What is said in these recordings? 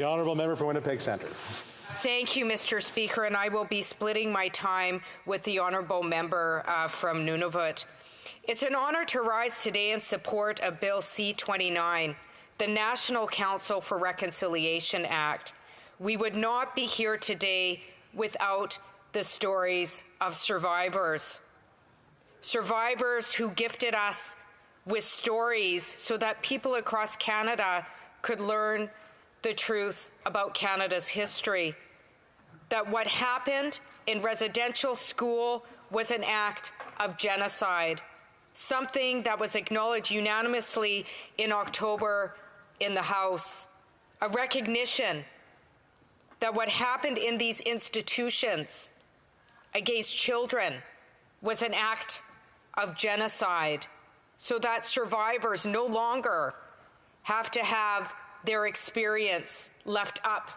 The honourable member for Winnipeg Centre. Thank you, Mr. Speaker, and I will be splitting my time with the honourable member from Nunavut. It's an honour to rise today in support of Bill C-29, the National Council for Reconciliation Act. We would not be here today without the stories of survivors. Survivors who gifted us with stories so that people across Canada could learn the truth about Canada's history. That what happened in residential school was an act of genocide, something that was acknowledged unanimously in October in the House. A recognition that what happened in these institutions against children was an act of genocide, so that survivors no longer have to have their experience left up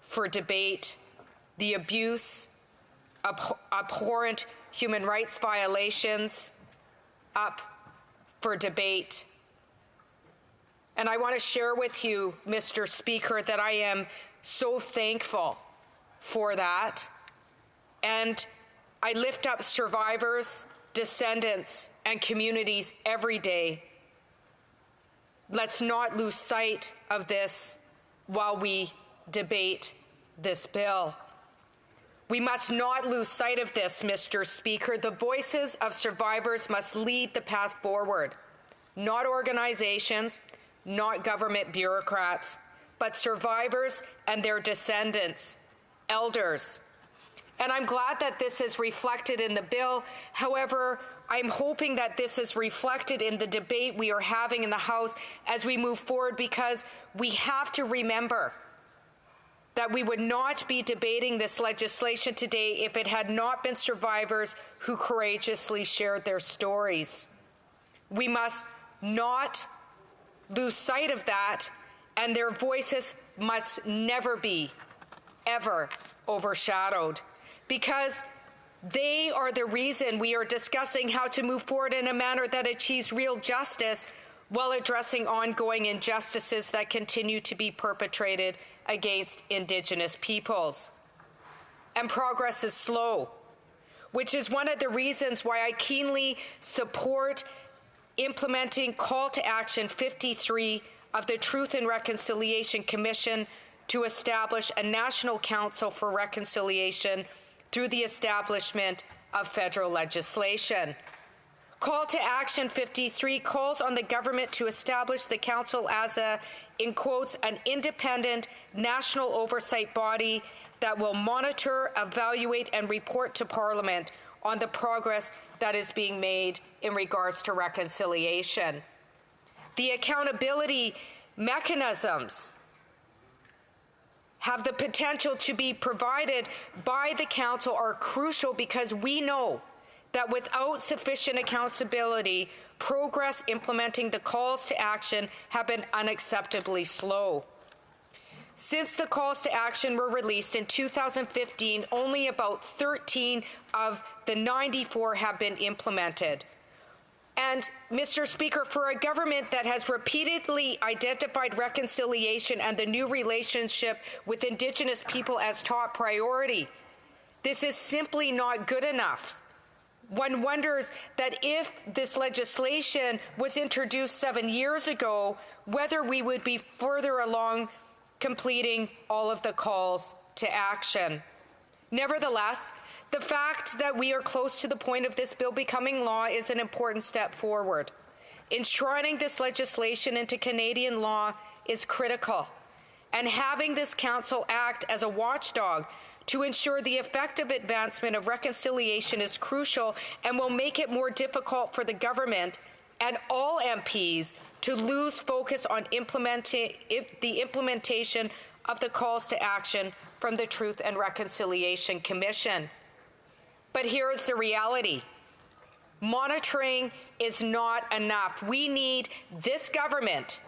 for debate. The abuse, abhorrent human rights violations up for debate. And I want to share with you, Mr. Speaker, that I am so thankful for that. And I lift up survivors, descendants, and communities every day. Let's not lose sight of this while we debate this bill. We must not lose sight of this, Mr. Speaker. The voices of survivors must lead the path forward, not organizations, not government bureaucrats, but survivors and their descendants, elders. And I'm glad that this is reflected in the bill. However, I'm hoping that this is reflected in the debate we are having in the House as we move forward, because we have to remember that we would not be debating this legislation today if it had not been survivors who courageously shared their stories. We must not lose sight of that, and their voices must never be, ever overshadowed, because they are the reason we are discussing how to move forward in a manner that achieves real justice while addressing ongoing injustices that continue to be perpetrated against Indigenous peoples. And progress is slow, which is one of the reasons why I keenly support implementing Call to Action 53 of the Truth and Reconciliation Commission to establish a National Council for Reconciliation through the establishment of federal legislation. Call to Action 53 calls on the government to establish the council as a, in quotes, an independent national oversight body that will monitor, evaluate, and report to Parliament on the progress that is being made in regards to reconciliation. The accountability mechanisms have the potential to be provided by the Council are crucial, because we know that without sufficient accountability, progress implementing the calls to action have been unacceptably slow. Since the calls to action were released in 2015, only about 13 of the 94 have been implemented. And, Mr. Speaker, for a government that has repeatedly identified reconciliation and the new relationship with Indigenous people as top priority, this is simply not good enough. One wonders that if this legislation was introduced 7 years ago, whether we would be further along completing all of the calls to action. Nevertheless, the fact that we are close to the point of this bill becoming law is an important step forward. Enshrining this legislation into Canadian law is critical, and having this council act as a watchdog to ensure the effective advancement of reconciliation is crucial, and will make it more difficult for the government and all MPs to lose focus on the implementation of the calls to action from the Truth and Reconciliation Commission. But here is the reality. Monitoring is not enough. We need this government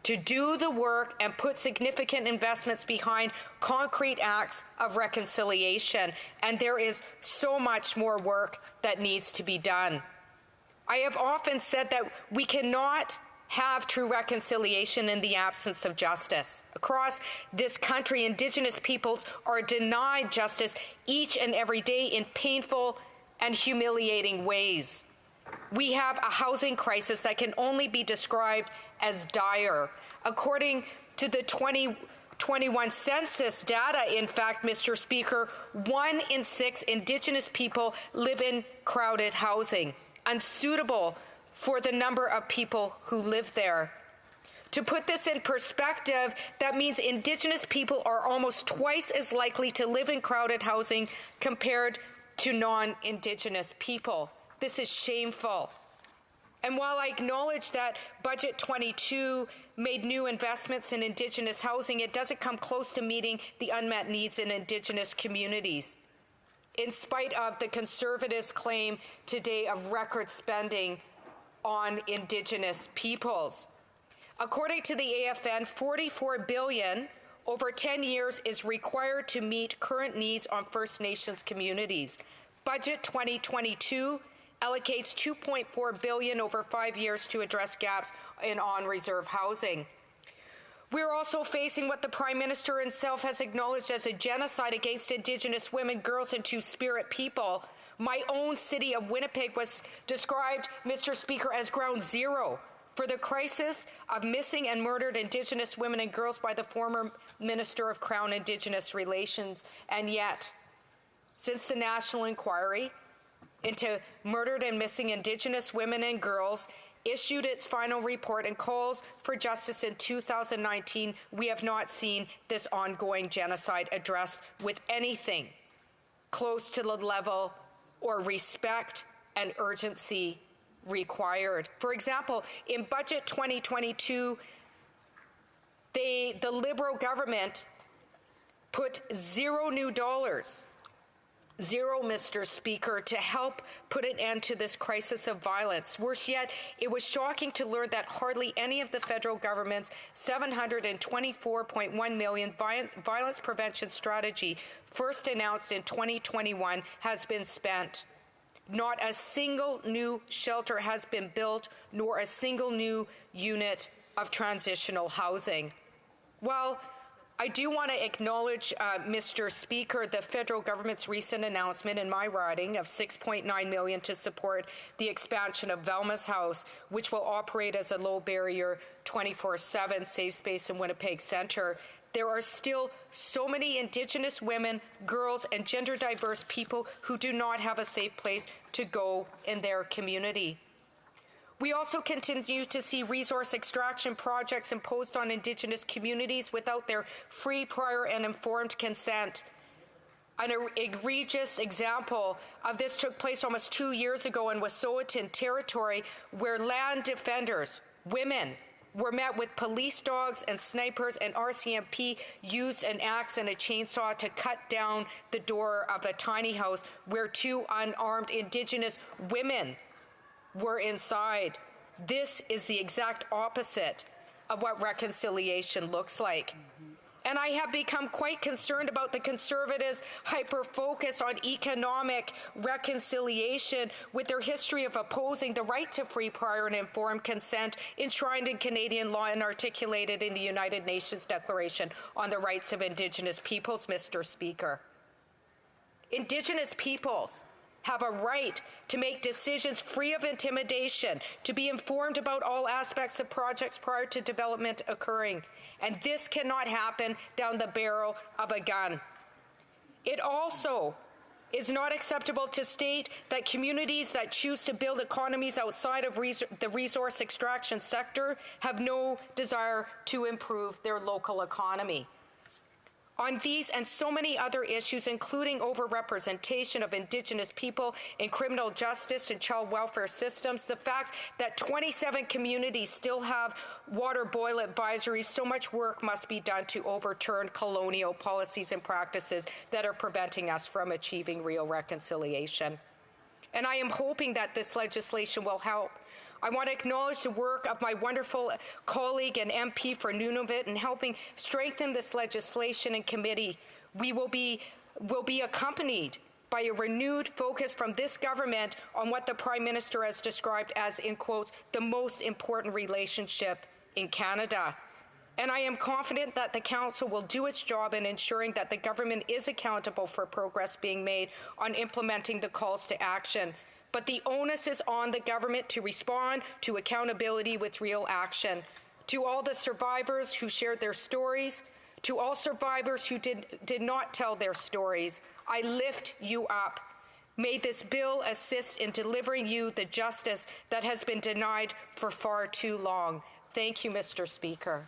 to do the work and put significant investments behind concrete acts of reconciliation. And there is so much more work that needs to be done. I have often said that we cannot have true reconciliation in the absence of justice. Across this country, Indigenous peoples are denied justice each and every day in painful and humiliating ways. We have a housing crisis that can only be described as dire. According to the 2021 census data, in fact, Mr. Speaker, 1 in 6 Indigenous people live in crowded housing, unsuitable for the number of people who live there. To put this in perspective, that means Indigenous people are almost twice as likely to live in crowded housing compared to non-Indigenous people. This is shameful. And while I acknowledge that Budget 22 made new investments in Indigenous housing, it doesn't come close to meeting the unmet needs in Indigenous communities, in spite of the Conservatives' claim today of record spending on Indigenous peoples. According to the AFN, $44 billion over 10 years is required to meet current needs on First Nations communities. Budget 2022 allocates $2.4 billion over 5 years to address gaps in on-reserve housing. We're also facing what the Prime Minister himself has acknowledged as a genocide against Indigenous women, girls, and Two-Spirit people. My own city of Winnipeg was described, Mr. Speaker, as ground zero for the crisis of missing and murdered Indigenous women and girls by the former Minister of Crown Indigenous Relations. And yet, since the national inquiry into murdered and missing Indigenous women and girls issued its final report and calls for justice in 2019, we have not seen this ongoing genocide addressed with anything close to the level or respect and urgency required. For example, in Budget 2022, the Liberal government put $0 new dollars, zero, Mr. Speaker, to help put an end to this crisis of violence. Worse yet, it was shocking to learn that hardly any of the federal government's $724.1 million violence prevention strategy, first announced in 2021, has been spent. Not a single new shelter has been built, nor a single new unit of transitional housing. Well, I do want to acknowledge, Mr. Speaker, the federal government's recent announcement in my riding of $6.9 million to support the expansion of Velma's House, which will operate as a low-barrier 24/7 safe space in Winnipeg Centre. There are still so many Indigenous women, girls, and gender-diverse people who do not have a safe place to go in their community. We also continue to see resource extraction projects imposed on Indigenous communities without their free, prior, and informed consent. An egregious example of this took place almost 2 years ago in Wet'suwet'en Territory, where land defenders, women, were met with police dogs and snipers, and RCMP used an axe and a chainsaw to cut down the door of a tiny house where 2 unarmed Indigenous women were inside. This is the exact opposite of what reconciliation looks like. And I have become quite concerned about the Conservatives' hyper-focus on economic reconciliation with their history of opposing the right to free, prior, and informed consent enshrined in Canadian law and articulated in the United Nations Declaration on the Rights of Indigenous Peoples, Mr. Speaker. Indigenous peoples have a right to make decisions free of intimidation, to be informed about all aspects of projects prior to development occurring. And this cannot happen down the barrel of a gun. It also is not acceptable to state that communities that choose to build economies outside of the resource extraction sector have no desire to improve their local economy. On these and so many other issues, including overrepresentation of Indigenous people in criminal justice and child welfare systems, the fact that 27 communities still have water boil advisories, so much work must be done to overturn colonial policies and practices that are preventing us from achieving real reconciliation. And I am hoping that this legislation will help. I want to acknowledge the work of my wonderful colleague and MP for Nunavut in helping strengthen this legislation in committee. We will be accompanied by a renewed focus from this government on what the Prime Minister has described as, in quotes, the most important relationship in Canada. And I am confident that the Council will do its job in ensuring that the government is accountable for progress being made on implementing the calls to action. But the onus is on the government to respond to accountability with real action. To all the survivors who shared their stories, to all survivors who did not tell their stories, I lift you up. May this bill assist in delivering you the justice that has been denied for far too long. Thank you, Mr. Speaker.